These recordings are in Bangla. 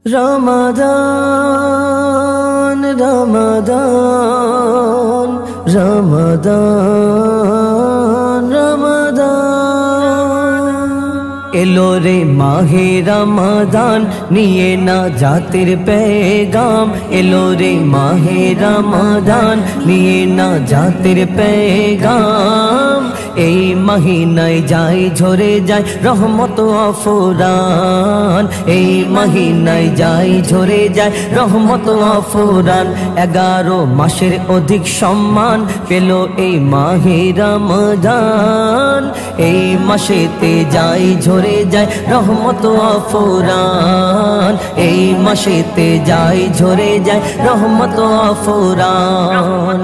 রমাদান রমাদান রমাদান রমাদান এলো রে মাহে রমাদান নিয়ে না জাতির পেগাম এলো রে মাহে রমাদান নিয়ে না জাতির পেগাম এই মহিনায় যায় ঝরে যায় রহমত ও ফুরান এই মহিনায় যায় ঝরে যায় রহমত ও ফুরান 11 মাসের অধিক সম্মান পেল এই মাহে রমাদান এই মাসেতে যায় ঝরে যায় রহমত ও ফুরান এই মাসেতে যায় ঝরে যায় রহমত ও ফুরান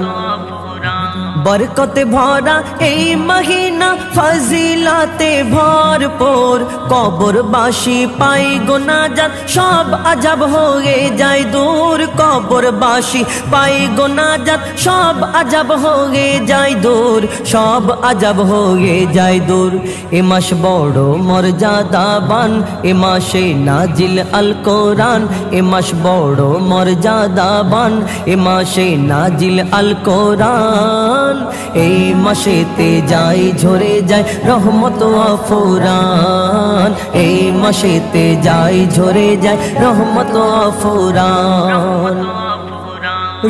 বরকতে ভরা এই মহিনা ফজিলাতে ভরপুর কবরবাসী পাই গুনাহগার সব আজব হয়ে যায় দূর কবরবাসী পাই গুনাহগার সব আজব হয়ে যায় দূর সব আজব হয়ে যায় দূর এ মাস বড় মর্যাদাবান এ মাসে নাজিল আল কোরআন এ মাস বড় মর্যাদাবান এ মাসে নাজিল আল কোরআন এই মাসেতে যায় ঝরে যায় রহমত ও ফুরান এই মাসেতে যায় ঝরে যায় রহমত ও ফুরান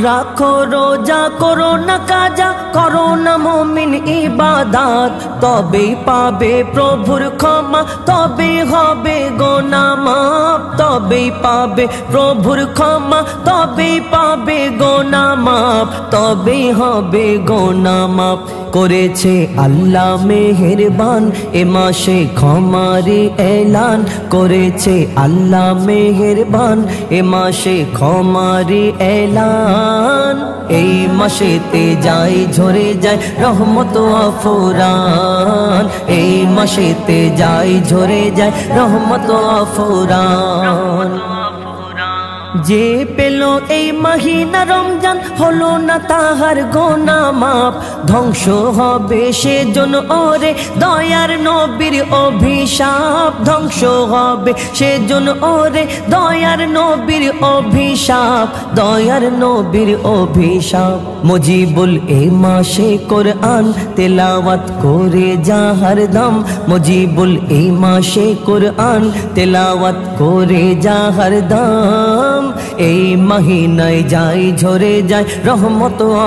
রাখো রোজা করো না কাজা করো না মুমিন ইবাদত তবেই পাবে প্রভুর ক্ষমা তবেই হবে গুনাহ মাফ তবেই পাবে প্রভুর ক্ষমা তবেই পাবে গুনাহ মাফ তবেই হবে গুনাহ মাফ করেছে আল্লাহ মেহেরবান এ মাসে ক্ষমারি এলান করেছে আল্লাহ মেহেরবান এ মাসে ক্ষমারি এলান এই মাসেতে যায় ঝরে যায় রহমত ও ফুরান এই মাসেতে যায় ঝরে যায় রহমত ও ফুরান যে পেল এই মহিনা রমজান হলো না তাহার গুনাহ মাফ ধ্বংস হবে সেজন্য ওরে দয়ার নবীর অভিশাপ ধ্বংস হবে সেজন্য ওরে দয়ার নবীর অভিশাপ দয়ার নবীর অভিশাপ মুজিবুল এই মাসে কোরআন তেলাওয়াত করে যা হরদম মুজিবুল এই মাসে কোরআন তেলাওয়াত করে যা হরদম এই মহিনায় যায় ঝরে যায় রহমত ও